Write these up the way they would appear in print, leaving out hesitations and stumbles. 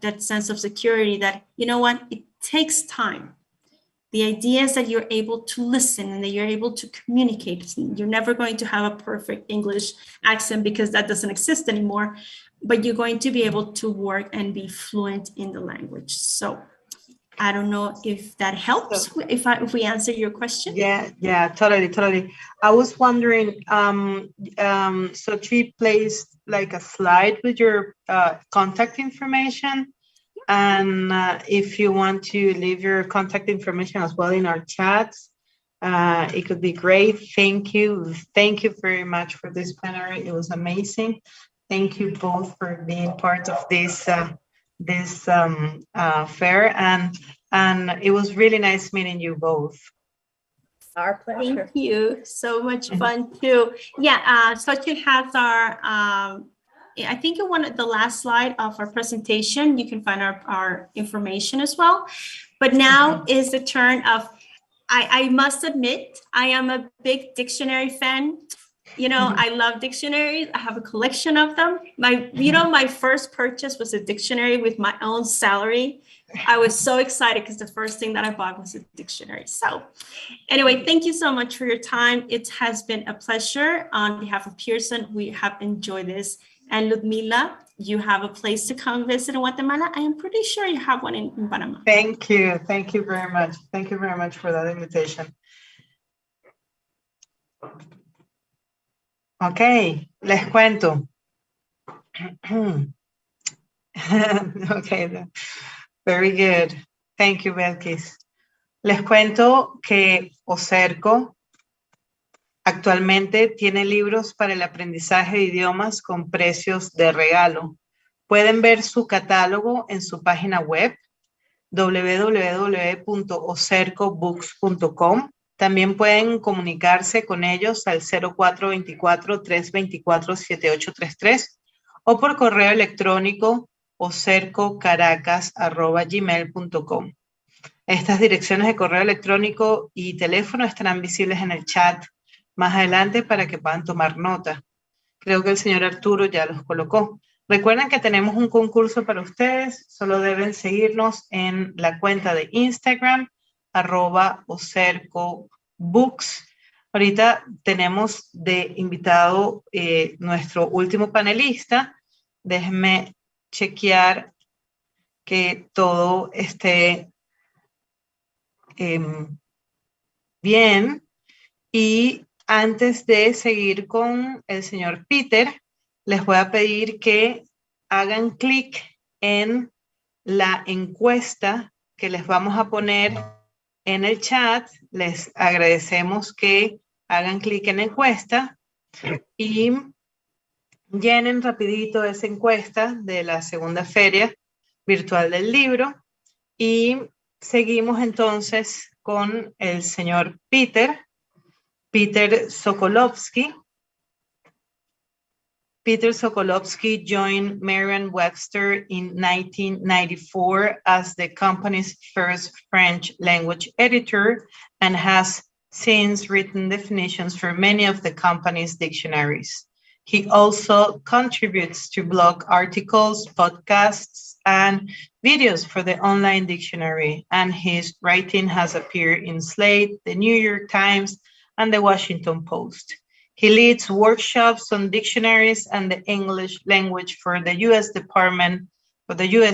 that sense of security that, you know what, it takes time. The idea is that you're able to listen and that you're able to communicate. You're never going to have a perfect English accent because that doesn't exist anymore, but you're going to be able to work and be fluent in the language. So I don't know if that helps, if we answer your question. Yeah, totally. I was wondering, so she placed like a slide with your contact information. And if you want to leave your contact information as well in our chats, it could be great. Thank you very much for this plenary. It was amazing. Thank you both for being part of this fair, and it was really nice meeting you both. Our pleasure. Thank you. So much fun too. Yeah, Xochitl has our, I think in one of the last slide of our presentation, you can find our information as well. But now is the turn of, I must admit, I am a big dictionary fan. You know, I love dictionaries. I have a collection of them. My first purchase was a dictionary with my own salary. I was so excited because the first thing that I bought was a dictionary. So anyway, thank you so much for your time. It has been a pleasure. On behalf of Pearson, we have enjoyed this. And Ludmila, you have a place to come visit in Guatemala. I am pretty sure you have one in Panama. Thank you. Thank you very much. Thank you very much for that invitation. Okay, les cuento. Okay, very good. Thank you, Belkis. Les cuento que Oserco actualmente tiene libros para el aprendizaje de idiomas con precios de regalo. Pueden ver su catálogo en su página web www.osercobooks.com. También pueden comunicarse con ellos al 0424-324-7833 o por correo electrónico osercocaracas@gmail.com. Estas direcciones de correo electrónico y teléfono estarán visibles en el chat más adelante para que puedan tomar nota. Creo que el señor Arturo ya los colocó. Recuerden que tenemos un concurso para ustedes. Solo deben seguirnos en la cuenta de Instagram, @osercobooks. Ahorita tenemos de invitado nuestro último panelista. Déjenme chequear que todo esté bien. Y antes de seguir con el señor Peter, les voy a pedir que hagan clic en la encuesta que les vamos a poner en el chat. Les agradecemos que hagan clic en la encuesta y llenen rapidito esa encuesta de la segunda feria virtual del libro. Y seguimos entonces con el señor Peter Sokolowski. Peter Sokolowski joined Merriam-Webster in 1994 as the company's first French language editor and has since written definitions for many of the company's dictionaries. He also contributes to blog articles, podcasts, and videos for the online dictionary, and his writing has appeared in Slate, the New York Times, and the Washington Post. He leads workshops on dictionaries and the English language for the U.S.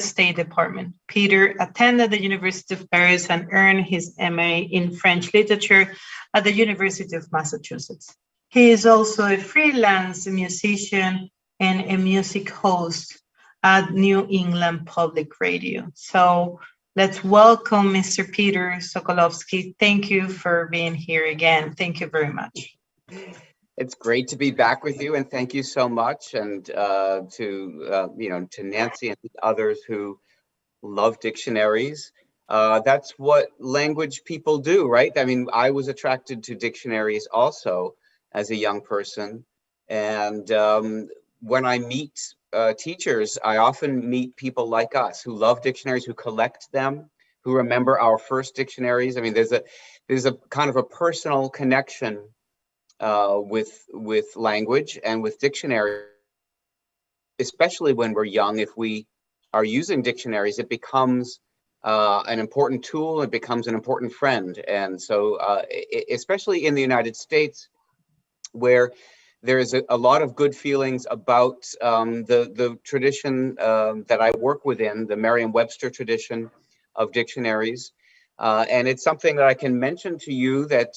State Department. Peter attended the University of Paris and earned his MA in French literature at the University of Massachusetts. He is also a freelance musician and a music host at New England Public Radio. So let's welcome Mr. Peter Sokolowski. Thank you for being here again. Thank you very much. It's great to be back with you, and thank you so much. And to Nancy and others who love dictionaries. That's what language people do, right? I mean, I was attracted to dictionaries also as a young person. And when I meet teachers, I often meet people like us who love dictionaries, who collect them, who remember our first dictionaries. I mean, there's a kind of a personal connection with language and with dictionary, especially when we're young. If we are using dictionaries, it becomes an important tool. It becomes an important friend. And so, especially in the United States, where there is a lot of good feelings about the tradition that I work within, the Merriam-Webster tradition of dictionaries. And it's something that I can mention to you that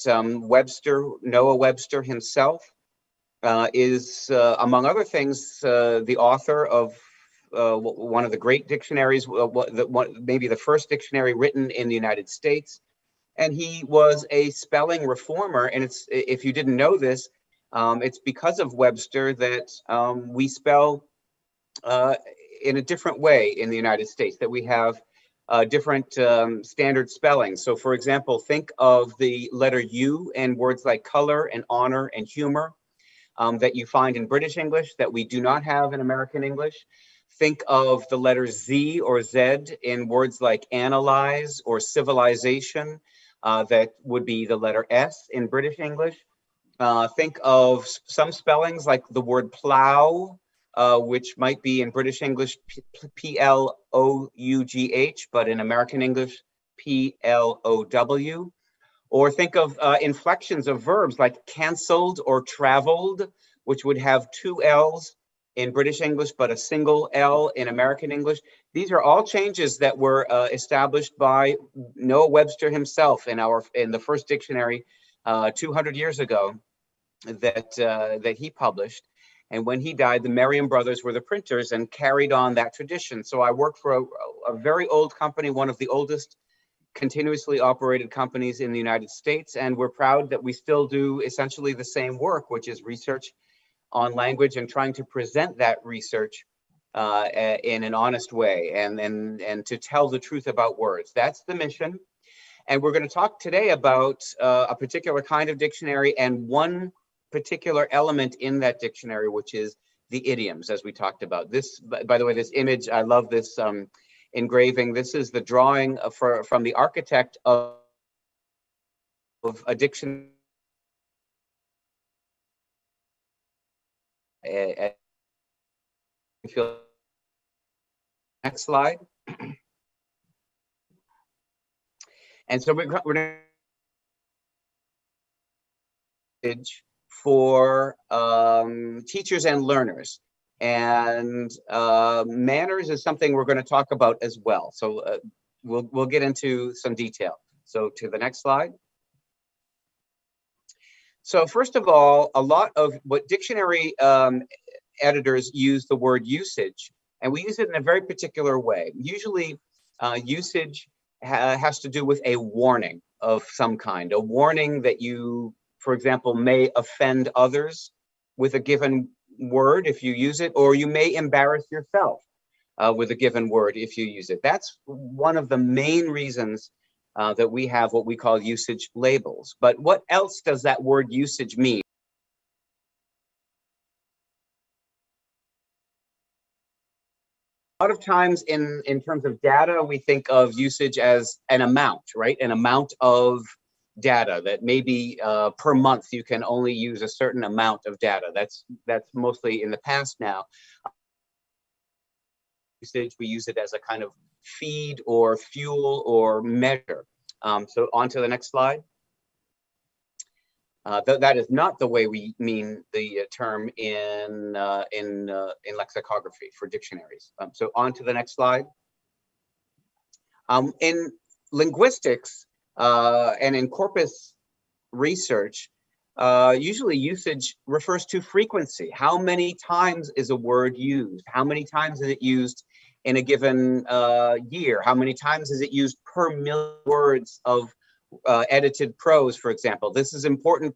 Noah Webster himself is, among other things, the author of one of the great dictionaries, maybe the first dictionary written in the United States. And he was a spelling reformer. And it's, if you didn't know this, it's because of Webster that we spell in a different way in the United States, that we have different standard spelling. So for example, think of the letter U in words like color and honor and humor that you find in British English that we do not have in American English. Think of the letter Z or Z in words like analyze or civilization. That would be the letter S in British English. Think of some spellings like the word plow, which might be in British English P-L-O-U-G-H, but in American English P-L-O-W. Or think of inflections of verbs like canceled or traveled, which would have two L's in British English, but a single L in American English. These are all changes that were established by Noah Webster himself in the first dictionary 200 years ago that he published. And when he died, the Merriam brothers were the printers and carried on that tradition. So I work for a very old company, one of the oldest continuously operated companies in the United States. And we're proud that we still do essentially the same work, which is research on language and trying to present that research in an honest way and to tell the truth about words. That's the mission. And we're going to talk today about a particular kind of dictionary and one particular element in that dictionary, which is the idioms, as we talked about. This, by the way, this image, I love this engraving. This is the drawing from the architect of a dictionary. Next slide. And so we're going to for teachers and learners. And manners is something we're going to talk about as well. So we'll get into some detail. So to the next slide. So first of all, a lot of what dictionary editors use the word usage, and we use it in a very particular way. Usually usage has to do with a warning of some kind, a warning that you, for example, may offend others with a given word if you use it, or you may embarrass yourself with a given word if you use it. That's one of the main reasons that we have what we call usage labels. But what else does that word usage mean? A lot of times in terms of data, we think of usage as an amount, right? An amount of data that maybe per month you can only use a certain amount of data. That's mostly in the past now. Usage, we use it as a kind of feed or fuel or measure. So on to the next slide. That is not the way we mean the term in lexicography for dictionaries. So on to the next slide. In linguistics and in corpus research, usually usage refers to frequency. How many times is a word used? How many times is it used in a given year? How many times is it used per million words of edited prose, for example? This is important.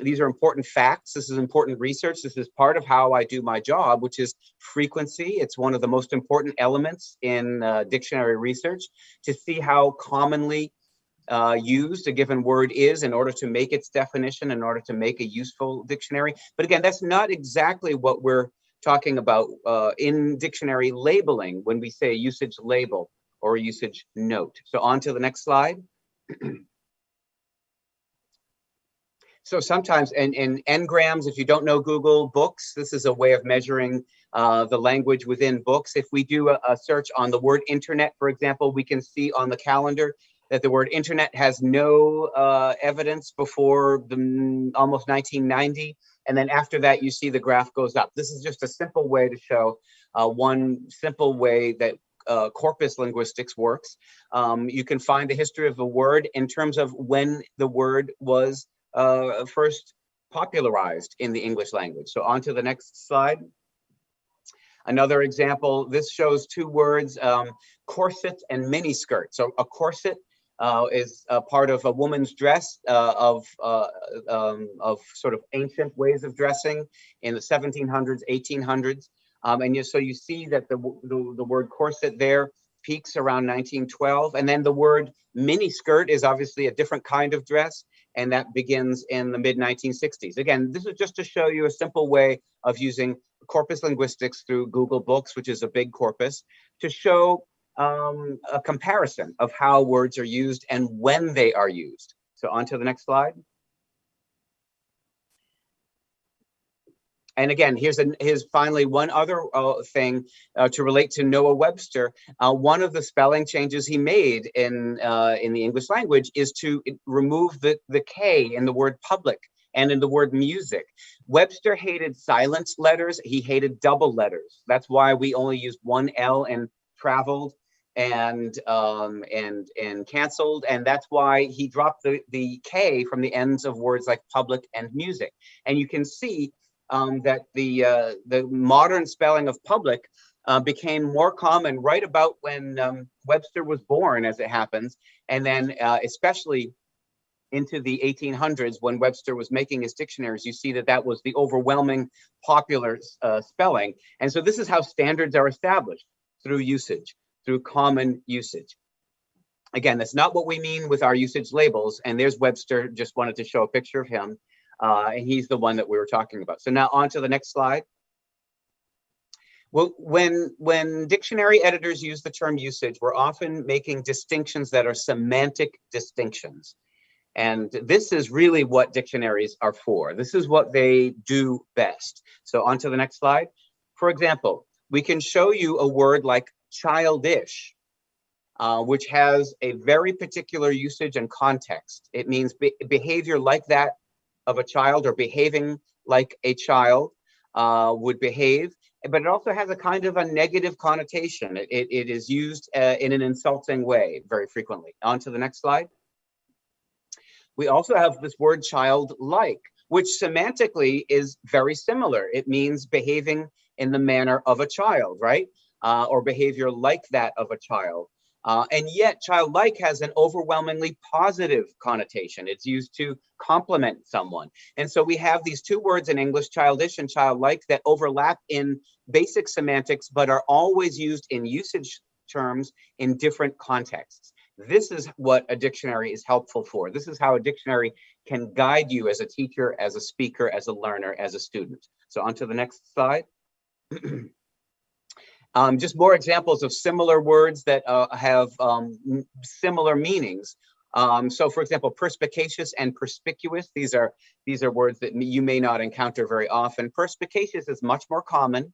These are important facts. This is important research. This is part of how I do my job, which is frequency. It's one of the most important elements in dictionary research to see how commonly used a given word is in order to make its definition, in order to make a useful dictionary. But again, that's not exactly what we're talking about in dictionary labeling when we say usage label or usage note. So on to the next slide. So sometimes in n-grams, if you don't know Google Books, this is a way of measuring the language within books. If we do a search on the word internet, for example, we can see on the calendar that the word internet has no evidence before almost 1990. And then after that, you see the graph goes up. This is just a simple way to show one simple way that corpus linguistics works. You can find the history of the word in terms of when the word was first popularized in the English language. So on to the next slide. Another example, this shows two words, corset and miniskirt. So a corset is a part of a woman's dress of sort of ancient ways of dressing in the 1700s, 1800s. So you see that the word corset there peaks around 1912. And then the word miniskirt is obviously a different kind of dress, and that begins in the mid-1960s. Again, this is just to show you a simple way of using corpus linguistics through Google Books, which is a big corpus, to show a comparison of how words are used and when they are used. So on to the next slide. And again, here's finally one other thing to relate to Noah Webster. One of the spelling changes he made in the English language is to remove the K in the word public and in the word music. Webster hated silent letters. He hated double letters. That's why we only used one L in traveled and canceled. And that's why he dropped the K from the ends of words like public and music. And you can see that the modern spelling of public became more common right about when Webster was born, as it happens, and then especially into the 1800s when Webster was making his dictionaries. You see that was the overwhelming popular spelling. And so this is how standards are established, through usage, through common usage. Again, that's not what we mean with our usage labels. And there's Webster, just wanted to show a picture of him. And he's the one that we were talking about. So now on to the next slide. Well, when dictionary editors use the term usage, we're often making distinctions that are semantic distinctions. And this is really what dictionaries are for. This is what they do best. So on to the next slide. For example, we can show you a word like childish, which has a very particular usage and context. It means behavior like that of a child, or behaving like a child would behave, but it also has a kind of a negative connotation. It is used in an insulting way very frequently. On to the next slide. We also have this word childlike, which semantically is very similar. It means behaving in the manner of a child, right? Or behavior like that of a child. And yet childlike has an overwhelmingly positive connotation. It's used to compliment someone. And so we have these two words in English, childish and childlike, that overlap in basic semantics, but are always used in usage terms in different contexts. This is what a dictionary is helpful for. This is how a dictionary can guide you as a teacher, as a speaker, as a learner, as a student. So on to the next slide. Just more examples of similar words that have similar meanings. So for example, perspicacious and perspicuous, these are words that you may not encounter very often. Perspicacious is much more common,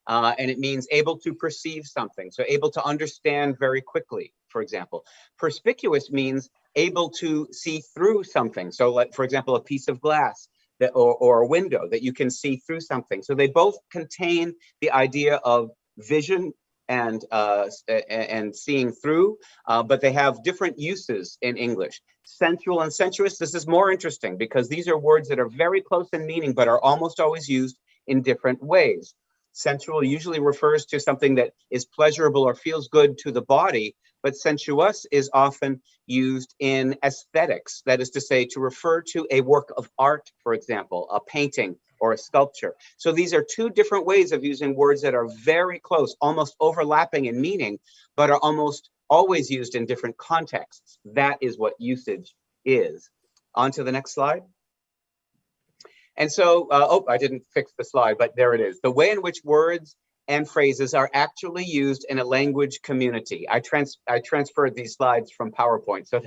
and it means able to perceive something. So able to understand very quickly, for example. Perspicuous means able to see through something. So like, for example, a piece of glass that, or a window that you can see through something. So they both contain the idea of vision and seeing through, but they have different uses in English. Sensual and sensuous, this is more interesting because these are words that are very close in meaning, but are almost always used in different ways. Sensual usually refers to something that is pleasurable or feels good to the body, but sensuous is often used in aesthetics. That is to say, to refer to a work of art, for example, a painting or a sculpture. So these are two different ways of using words that are very close, almost overlapping in meaning, but are almost always used in different contexts. That is what usage is. On to the next slide. And so, oh, I didn't fix the slide, but there it is. The way in which words and phrases are actually used in a language community. I transferred these slides from PowerPoint, so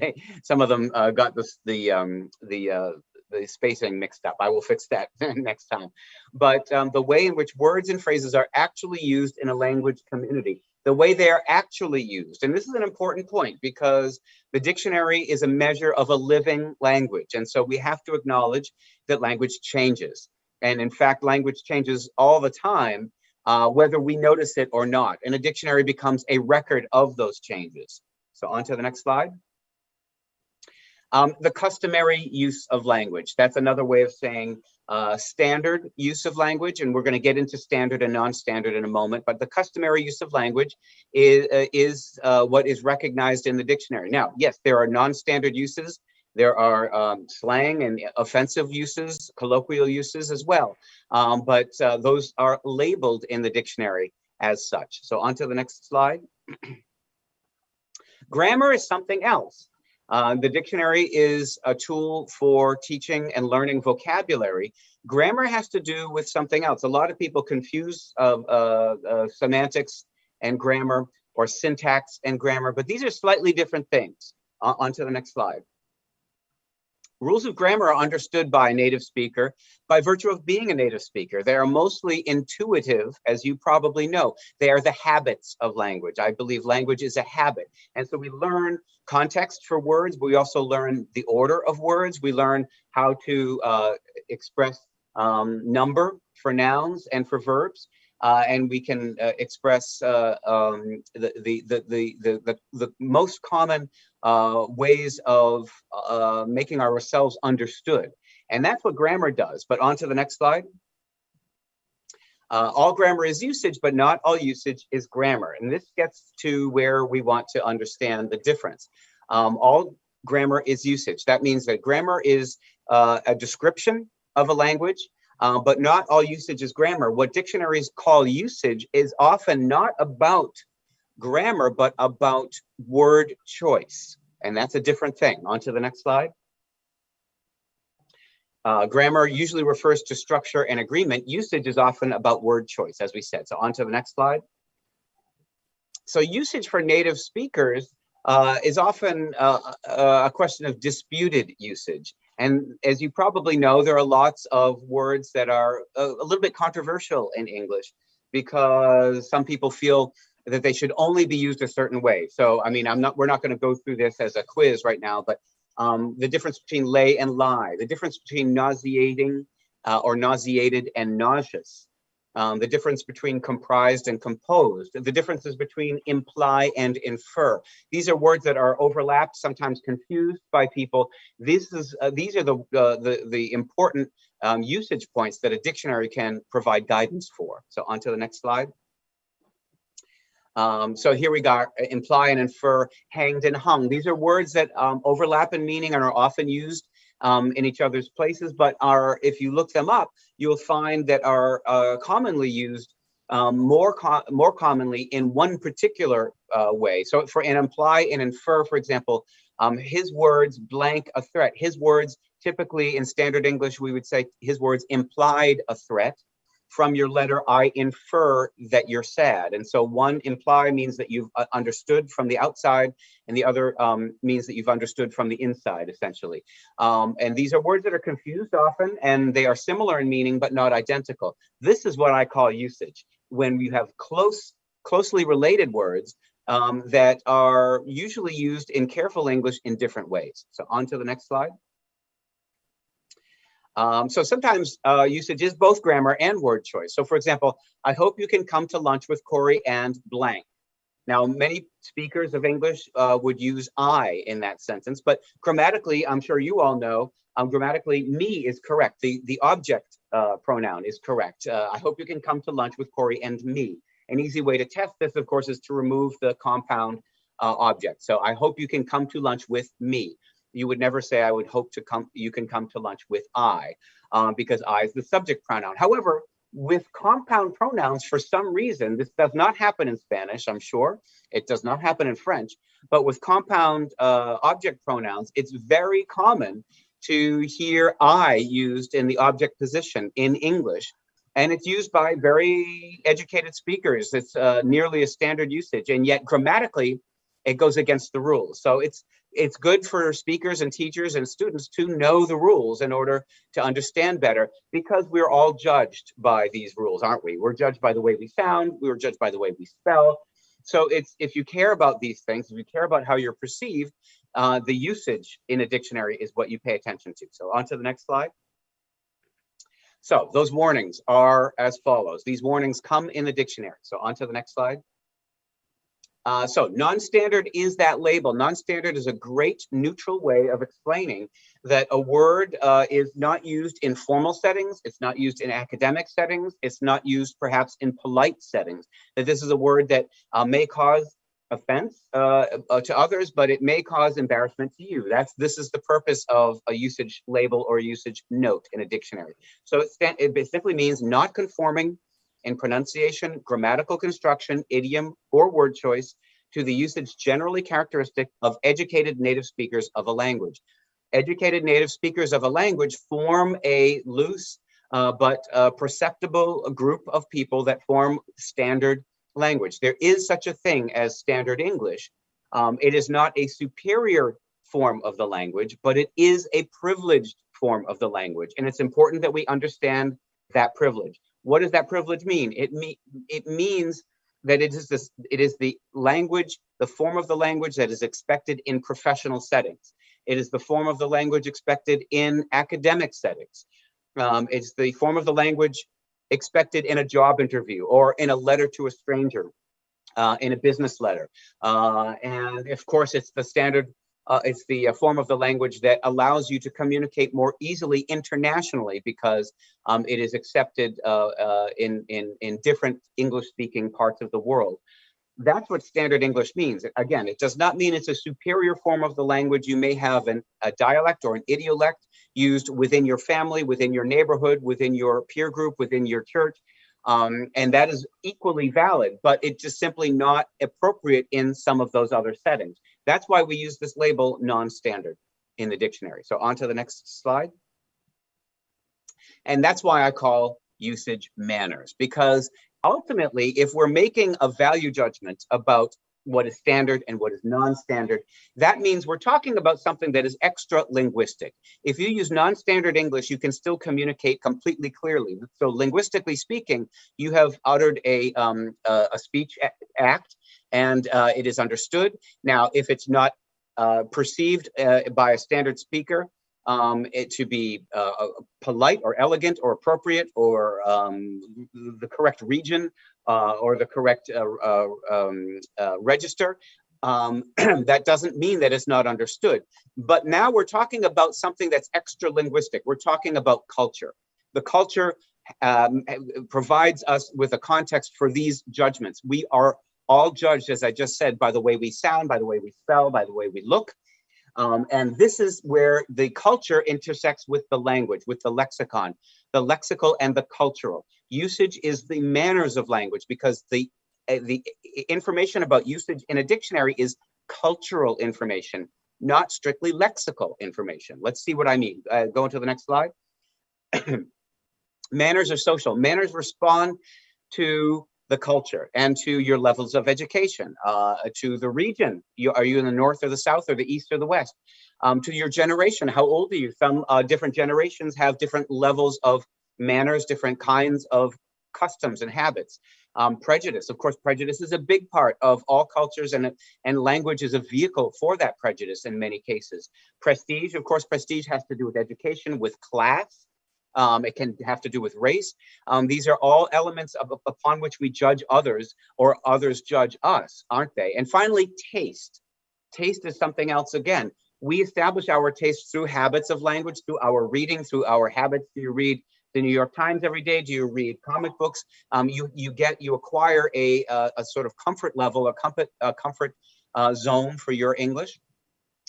some of them got the the spacing mixed up. I will fix that next time. But the way in which words and phrases are actually used in a language community, the way they are actually used. And this is an important point because the dictionary is a measure of a living language. And so we have to acknowledge that language changes. And in fact, language changes all the time, whether we notice it or not. And a dictionary becomes a record of those changes. So on to the next slide. The customary use of language. That's another way of saying standard use of language. And we're going to get into standard and non-standard in a moment. But the customary use of language is what is recognized in the dictionary. Now, yes, there are non-standard uses. There are slang and offensive uses, colloquial uses as well. But those are labeled in the dictionary as such. So on to the next slide. Grammar is something else. The dictionary is a tool for teaching and learning vocabulary. Grammar has to do with something else. A lot of people confuse semantics and grammar, or syntax and grammar, but these are slightly different things. On to the next slide. Rules of grammar are understood by a native speaker by virtue of being a native speaker. They are mostly intuitive, as you probably know. They are the habits of language. I believe language is a habit. And so we learn context for words, but we also learn the order of words. We learn how to express number for nouns and for verbs. And we can express the most common ways of making ourselves understood. And that's what grammar does. But on to the next slide. All grammar is usage, but not all usage is grammar. And this gets to where we want to understand the difference. All grammar is usage. That means that grammar is a description of a language, but not all usage is grammar. What dictionaries call usage is often not about grammar, but about word choice. And that's a different thing. On to the next slide. Grammar usually refers to structure and agreement. Usage is often about word choice, as we said. So on to the next slide. So usage for native speakers is often a question of disputed usage. And as you probably know, there are lots of words that are a little bit controversial in English because some people feel that they should only be used a certain way. So, I mean, we're not going to go through this as a quiz right now, but the difference between lay and lie, the difference between nauseating or nauseated and nauseous, the difference between comprised and composed, the differences between imply and infer. These are words that are overlapped, sometimes confused by people. These are the important usage points that a dictionary can provide guidance for. So on to the next slide. So here we got imply and infer, hanged and hung. These are words that overlap in meaning and are often used in each other's places, but if you look them up, you'll find that are commonly used more commonly in one particular way. So for an imply and infer, for example, his words blank a threat. His words, typically in standard English, we would say his words implied a threat. From your letter, I infer that you're sad. And so one imply means that you've understood from the outside, and the other means that you've understood from the inside, essentially. And these are words that are confused often, and they are similar in meaning, but not identical. This is what I call usage, when you have closely related words that are usually used in careful English in different ways. So on to the next slide. So sometimes usage is both grammar and word choice. So for example, I hope you can come to lunch with Corey and blank. Now, many speakers of English would use I in that sentence, but grammatically, I'm sure you all know, grammatically, me is correct. The object pronoun is correct. I hope you can come to lunch with Corey and me. An easy way to test this, of course, is to remove the compound object. So I hope you can come to lunch with me. You would never say, I would hope you can come to lunch with I, because I is the subject pronoun. However, with compound pronouns, for some reason, this does not happen in Spanish, I'm sure. It does not happen in French. But with compound object pronouns, it's very common to hear I used in the object position in English. And it's used by very educated speakers. It's nearly a standard usage. And yet grammatically, it goes against the rules. So it's good for speakers and teachers and students to know the rules in order to understand better, because we're all judged by these rules, aren't we? We're judged by the way we sound, we're judged by the way we spell. So if you care about these things, if you care about how you're perceived, the usage in a dictionary is what you pay attention to. So on to the next slide. So those warnings are as follows. These warnings come in the dictionary. So on to the next slide. So non-standard is that label. Non-standard is a great neutral way of explaining that a word is not used in formal settings. It's not used in academic settings. It's not used perhaps in polite settings. That this is a word that may cause offense to others, but it may cause embarrassment to you. This is the purpose of a usage label or usage note in a dictionary. So it simply means not conforming in pronunciation, grammatical construction, idiom, or word choice to the usage generally characteristic of educated native speakers of a language. Educated native speakers of a language form a loose but perceptible group of people that form standard language. There is such a thing as standard English. It is not a superior form of the language, but it is a privileged form of the language. And it's important that we understand that privilege. What does that privilege mean? It means that it is the language, the form of the language that is expected in professional settings. It is the form of the language expected in academic settings. It's the form of the language expected in a job interview or in a letter to a stranger, in a business letter. And of course, it's the standard. It's the form of the language that allows you to communicate more easily internationally, because it is accepted in different English-speaking parts of the world. That's what standard English means. Again, it does not mean it's a superior form of the language. You may have a dialect or an idiolect used within your family, within your neighborhood, within your peer group, within your church. And that is equally valid, but it's just simply not appropriate in some of those other settings. That's why we use this label non-standard in the dictionary. So on to the next slide. And that's why I call usage manners, because ultimately, if we're making a value judgment about what is standard and what is non-standard, that means we're talking about something that is extra linguistic. If you use non-standard English, you can still communicate completely clearly. So linguistically speaking, you have uttered a speech act, and it is understood. Now, if it's not perceived by a standard speaker to be polite or elegant or appropriate or the correct region or the correct register, that doesn't mean that it's not understood. But now we're talking about something that's extra linguistic. We're talking about culture. The culture provides us with a context for these judgments. We are all judged, as I just said, by the way we sound, by the way we spell, by the way we look. And this is where the culture intersects with the language, with the lexicon, the lexical and the cultural. Usage is the manners of language, because the information about usage in a dictionary is cultural information, not strictly lexical information. Let's see what I mean. Go into the next slide. Manners are social. Manners respond to the culture and to your levels of education, to the region. Are you in the north or the south or the east or the west? To your generation, how old are you? Some different generations have different levels of manners, different kinds of customs and habits. Prejudice, of course, prejudice is a big part of all cultures, and language is a vehicle for that prejudice in many cases. Prestige, of course, prestige has to do with education, with class. It can have to do with race. These are all elements upon which we judge others, or others judge us, aren't they? And finally, taste. Taste is something else again. We establish our taste through habits of language, through our reading, through our habits. Do you read the New York Times every day? Do you read comic books? You acquire a sort of comfort level, a comfort zone for your English.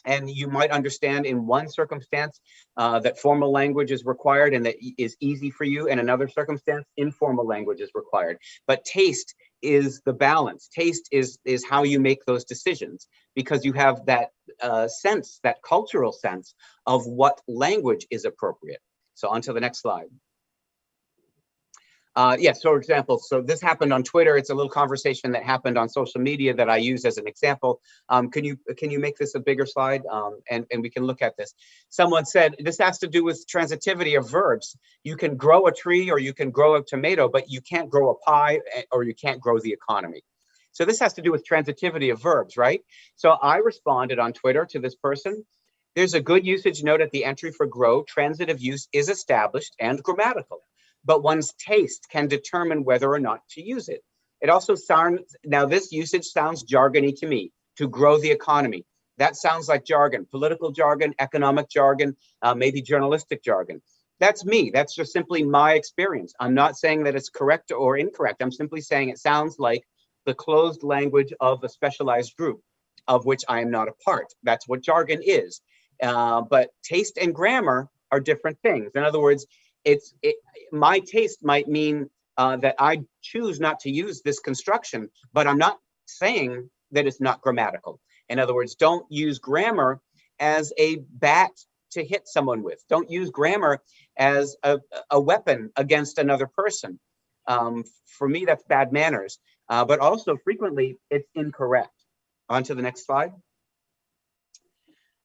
And you might understand in one circumstance that formal language is required and that is easy for you. In another circumstance, informal language is required. But taste is the balance. Taste is how you make those decisions, because you have that sense, that cultural sense of what language is appropriate. So on to the next slide. Yes, for example, so this happened on Twitter. It's a little conversation that happened on social media that I use as an example. Can you make this a bigger slide? And we can look at this. Someone said this has to do with transitivity of verbs. You can grow a tree or you can grow a tomato, but you can't grow a pie or you can't grow the economy. So this has to do with transitivity of verbs, right? So I responded on Twitter to this person. There's a good usage note at the entry for grow. Transitive use is established and grammatical, but one's taste can determine whether or not to use it. It also sounds, now this usage sounds jargony to me, to grow the economy. That sounds like jargon, political jargon, economic jargon, maybe journalistic jargon. That's me, that's just simply my experience. I'm not saying that it's correct or incorrect. I'm simply saying it sounds like the closed language of a specialized group, of which I am not a part. That's what jargon is. But taste and grammar are different things. In other words, my taste might mean that I choose not to use this construction, but I'm not saying that it's not grammatical. In other words, don't use grammar as a bat to hit someone with. Don't use grammar as a weapon against another person. For me, that's bad manners, but also frequently it's incorrect. On to the next slide.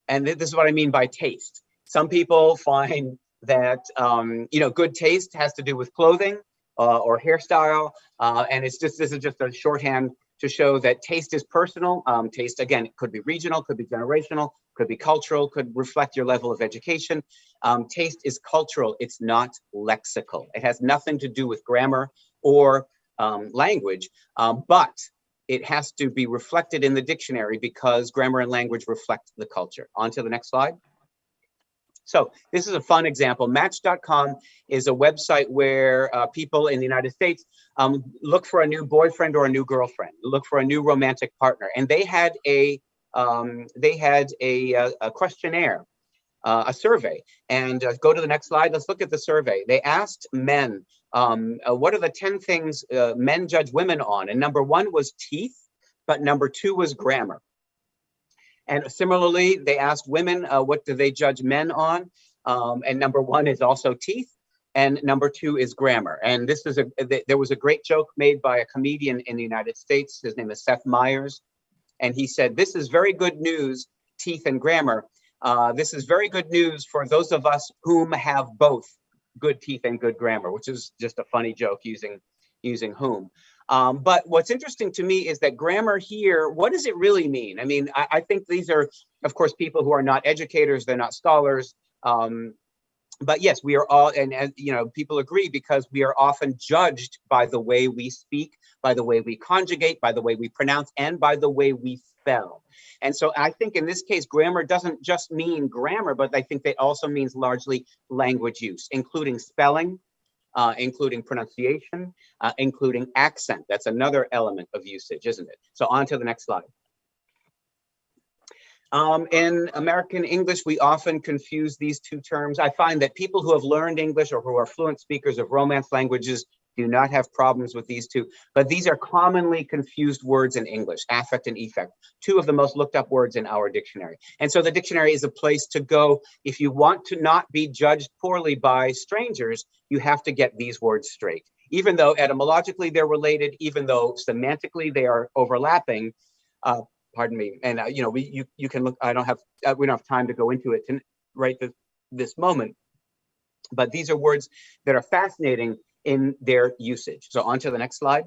And this is what I mean by taste. Some people find that good taste has to do with clothing or hairstyle, and this is just a shorthand to show that taste is personal. Taste, again, it could be regional, could be generational, could be cultural, could reflect your level of education. Taste is cultural, it's not lexical. It has nothing to do with grammar or language, but it has to be reflected in the dictionary because grammar and language reflect the culture. On to the next slide. So this is a fun example. Match.com is a website where people in the United States look for a new boyfriend or a new girlfriend, look for a new romantic partner. And they had a questionnaire, a survey. And go to the next slide. Let's look at the survey. They asked men, what are the 10 things men judge women on? And number 1 was teeth, but number 2 was grammar. And similarly, they asked women, what do they judge men on? And number 1 is also teeth, and number 2 is grammar. And this is there was a great joke made by a comedian in the United States. His name is Seth Meyers. And he said, this is very good news, teeth and grammar. This is very good news for those of us whom have both good teeth and good grammar, which is just a funny joke using whom. But what's interesting to me is that grammar here, what does it really mean? I mean, I think these are, of course, people who are not educators, they're not scholars. But yes, we are all, and people agree because we are often judged by the way we speak, by the way we conjugate, by the way we pronounce, and by the way we spell. And so I think in this case, grammar doesn't just mean grammar, but I think that also means largely language use, including spelling, including pronunciation, including accent. That's another element of usage, isn't it? So on to the next slide. In American English, we often confuse these two terms. I find that people who have learned English or who are fluent speakers of Romance languages do not have problems with these two, but these are commonly confused words in English, affect and effect, 2 of the most looked up words in our dictionary. And so the dictionary is a place to go. If you want to not be judged poorly by strangers, you have to get these words straight. Even though etymologically they're related, even though semantically they are overlapping, pardon me, and you can look, we don't have time to go into it right this moment, but these are words that are fascinating in their usage. So on to the next slide.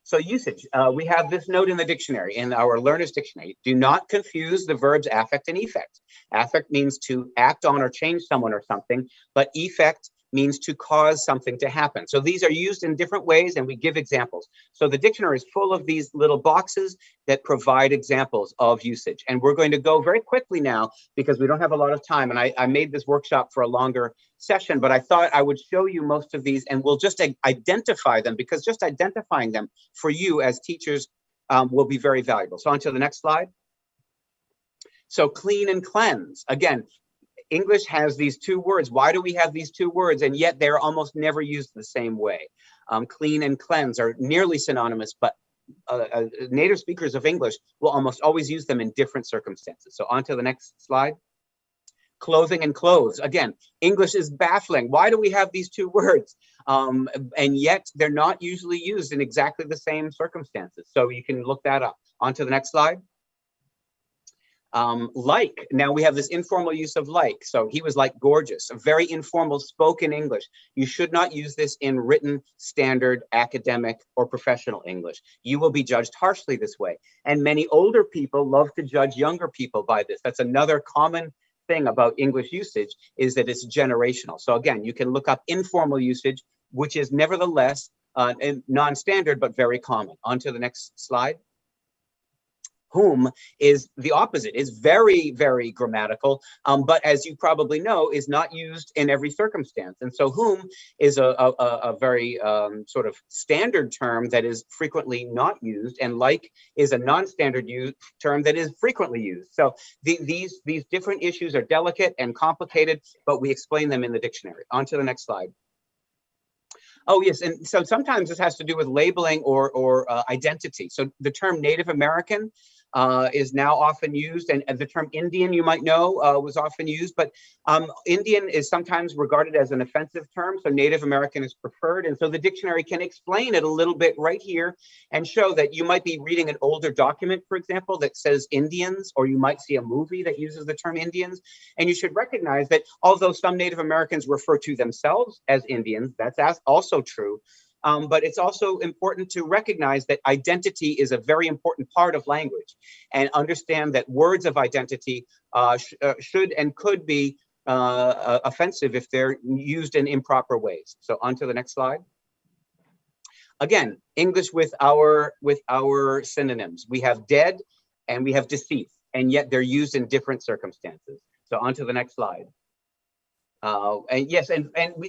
So usage, we have this note in the dictionary, in our Learner's Dictionary. Do not confuse the verbs affect and effect. Affect means to act on or change someone or something, but effect means to cause something to happen. So these are used in different ways, and we give examples. So the dictionary is full of these little boxes that provide examples of usage. And we're going to go very quickly now because we don't have a lot of time. And I made this workshop for a longer session, but I thought I would show you most of these and we'll just identify them, because just identifying them for you as teachers will be very valuable. So on to the next slide. So clean and cleanse. Again, English has these 2 words. Why do we have these 2 words? And yet they're almost never used the same way. Clean and cleanse are nearly synonymous, but native speakers of English will almost always use them in different circumstances. So on to the next slide. clothing and clothes. Again, English is baffling. Why do we have these two words? And yet they're not usually used in exactly the same circumstances. So you can look that up. On to the next slide. Like, now we have this informal use of like. So he was like gorgeous, a very informal spoken English. You should not use this in written, standard, academic, or professional English. You will be judged harshly this way. And many older people love to judge younger people by this. That's another common thing about English usage, is that it's generational. So again, you can look up informal usage, which is nevertheless non-standard, but very common. On to the next slide. Whom is the opposite, is very, very grammatical, but as you probably know, is not used in every circumstance. And so whom is a very sort of standard term that is frequently not used, and like is a non-standard term that is frequently used. So these different issues are delicate and complicated, but we explain them in the dictionary. On to the next slide. Oh, yes. And so sometimes this has to do with labeling or identity. So the term Native American is now often used, and the term Indian, you might know, was often used, but Indian is sometimes regarded as an offensive term, so Native American is preferred. And so the dictionary can explain it a little bit right here and show that you might be reading an older document, for example, that says Indians, or you might see a movie that uses the term Indians. And you should recognize that although some Native Americans refer to themselves as Indians, that's also true. But it's also important to recognize that identity is a very important part of language, and understand that words of identity should and could be offensive if they're used in improper ways. So on to the next slide. Again, English with our synonyms. We have dead and we have deceased, and yet they're used in different circumstances. So on to the next slide. And yes,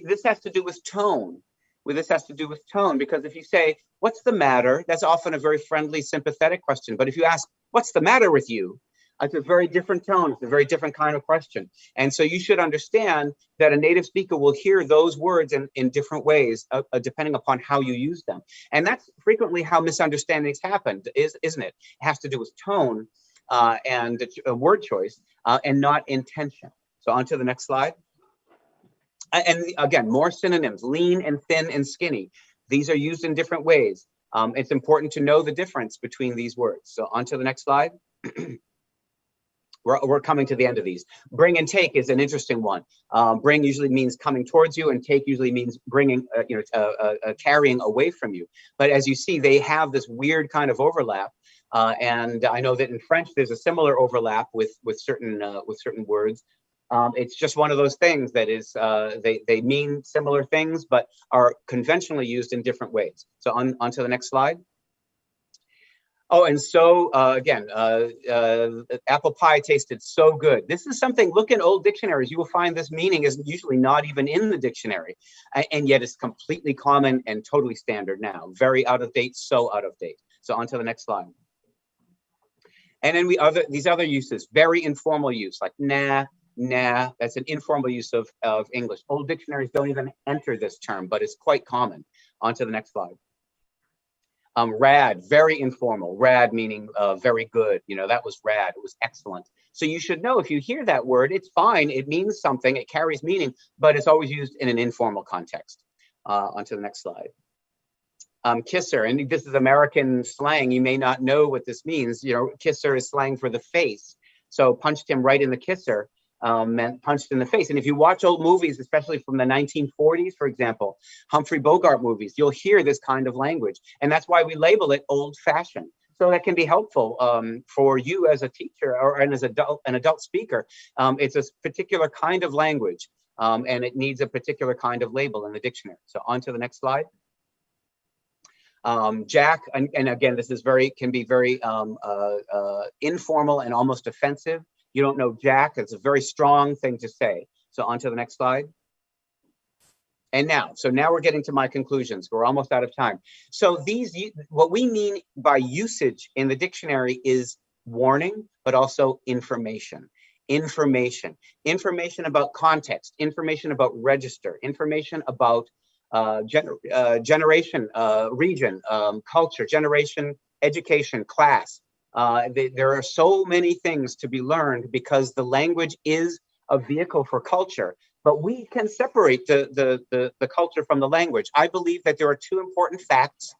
this has to do with tone. This has to do with tone, because if you say, what's the matter? That's often a very friendly, sympathetic question. But if you ask, what's the matter with you? It's a very different tone. It's a very different kind of question. And so you should understand that a native speaker will hear those words in different ways, depending upon how you use them. And that's frequently how misunderstandings happen, isn't it? It has to do with tone and word choice and not intention. So on to the next slide. And again, more synonyms: lean and thin and skinny. These are used in different ways. It's important to know the difference between these words. So on to the next slide. We're coming to the end of these. Bring and take is an interesting one. Bring usually means coming towards you, and take usually means bringing, carrying away from you. But as you see, they have this weird kind of overlap. And I know that in French, there's a similar overlap with certain words. It's just one of those things that is, they mean similar things, but are conventionally used in different ways. So on to the next slide. Oh, and so again, apple pie tasted so good. This is something, look in old dictionaries, you will find this meaning is usually not even in the dictionary, and yet it's completely common and totally standard now. Very out of date, so out of date. So on to the next slide. And then these other uses, very informal use, like nah, that's an informal use of English. Old dictionaries don't even enter this term, but it's quite common. On to the next slide. Rad, very informal. Rad meaning very good. That was rad. It was excellent. So you should know, if you hear that word, it's fine. It means something. It carries meaning, but it's always used in an informal context. On to the next slide. Kisser, and this is American slang. You may not know what this means. Kisser is slang for the face. So punched him right in the kisser meant punched in the face. And if you watch old movies, especially from the 1940s, for example, Humphrey Bogart movies, you'll hear this kind of language. And that's why we label it old-fashioned. So that can be helpful for you as a teacher and as an adult speaker. It's a particular kind of language, and it needs a particular kind of label in the dictionary. So on to the next slide. Jack, and again, this is can be very informal and almost offensive. You don't know Jack. It's a very strong thing to say. So on to the next slide. And now we're getting to my conclusions. We're almost out of time. So what we mean by usage in the dictionary is warning, but also information. Information about context, information about register, information about generation, region, culture, generation, education, class. There are so many things to be learned because the language is a vehicle for culture, but we can separate the culture from the language. I believe that there are two important facts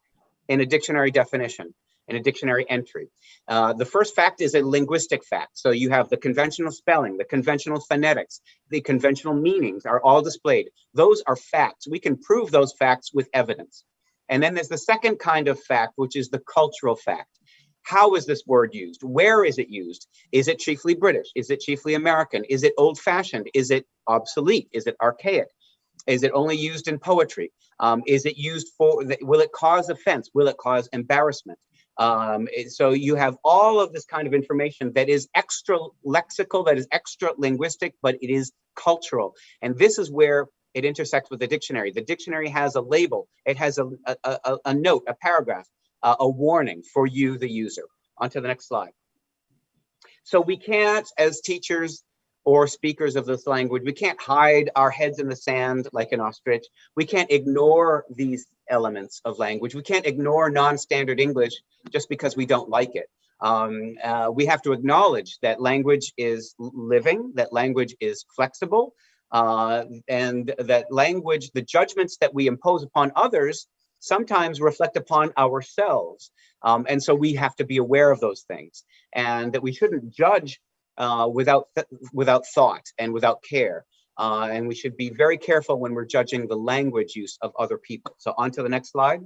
in a dictionary definition, in a dictionary entry. The first fact is a linguistic fact. So you have the conventional spelling, the conventional phonetics, the conventional meanings are all displayed. Those are facts. We can prove those facts with evidence. And then there's the second kind of fact, which is the cultural fact. How is this word used? Where is it used? Is it chiefly British? Is it chiefly American? Is it old-fashioned? Is it obsolete? Is it archaic? Is it only used in poetry? Is it used for, will it cause offense? Will it cause embarrassment? So you have all of this kind of information that is extra lexical, that is extra linguistic, but it is cultural. And this is where it intersects with the dictionary. The dictionary has a label. It has a note, a paragraph, a warning for you, the user. On to the next slide. So we can't, as teachers or speakers of this language, we can't hide our heads in the sand like an ostrich. We can't ignore these elements of language. We can't ignore non-standard English just because we don't like it. We have to acknowledge that language is living, that language is flexible, and that language, the judgments that we impose upon others sometimes reflect upon ourselves. And so we have to be aware of those things, and that we shouldn't judge without thought and without care. And we should be very careful when we're judging the language use of other people. So on to the next slide.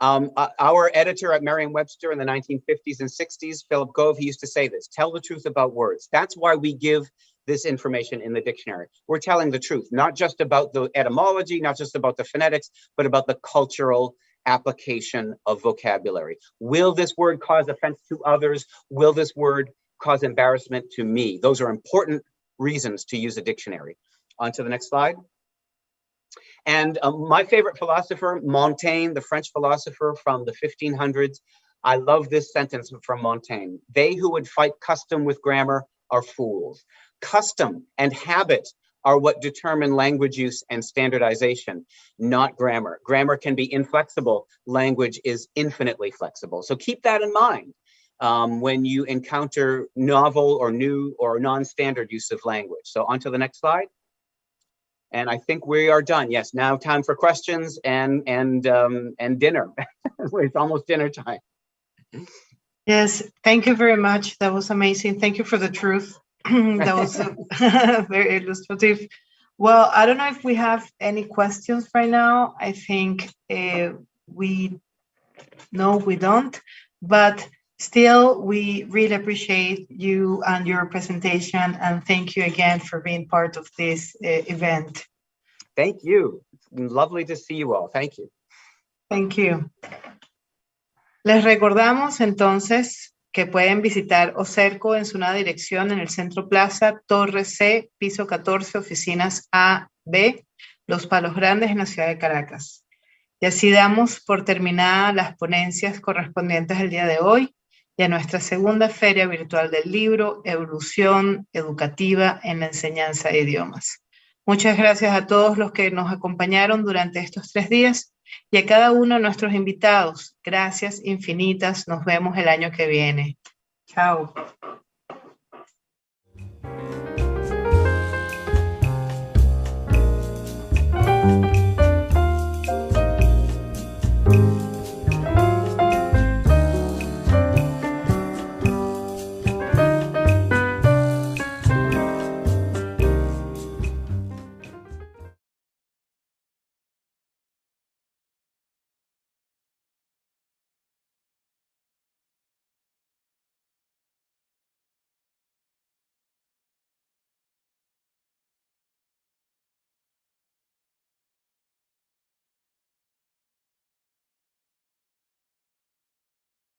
Our editor at Merriam-Webster in the 1950s and 60s, Philip Gove, he used to say this: tell the truth about words. That's why we give this information in the dictionary. We're telling the truth, not just about the etymology, not just about the phonetics, but about the cultural application of vocabulary. Will this word cause offense to others? Will this word cause embarrassment to me? Those are important reasons to use a dictionary. On to the next slide. And my favorite philosopher, Montaigne, the French philosopher from the 1500s, I love this sentence from Montaigne: they who would fight custom with grammar are fools. Custom and habit are what determine language use and standardization, not grammar. Grammar can be inflexible. Language is infinitely flexible. So keep that in mind when you encounter novel or new or non-standard use of language. So on to the next slide. And I think we are done. Yes, now time for questions and dinner. It's almost dinner time. Yes, thank you very much. That was amazing. Thank you for the truth. That was very illustrative. Well, I don't know if we have any questions right now. I think we don't, but still, we really appreciate you and your presentation, and thank you again for being part of this event. Thank you. It's lovely to see you all. Thank you. Thank you. Les recordamos entonces que pueden visitar Oserco en su nueva dirección en el Centro Plaza, Torre C, piso 14, oficinas A, B, Los Palos Grandes, en la ciudad de Caracas. Y así damos por terminadas las ponencias correspondientes al día de hoy y a nuestra segunda Feria Virtual del Libro, Evolución Educativa en la Enseñanza de Idiomas. Muchas gracias a todos los que nos acompañaron durante estos 3 días y a cada uno de nuestros invitados. Gracias infinitas. Nos vemos el año que viene. Chao.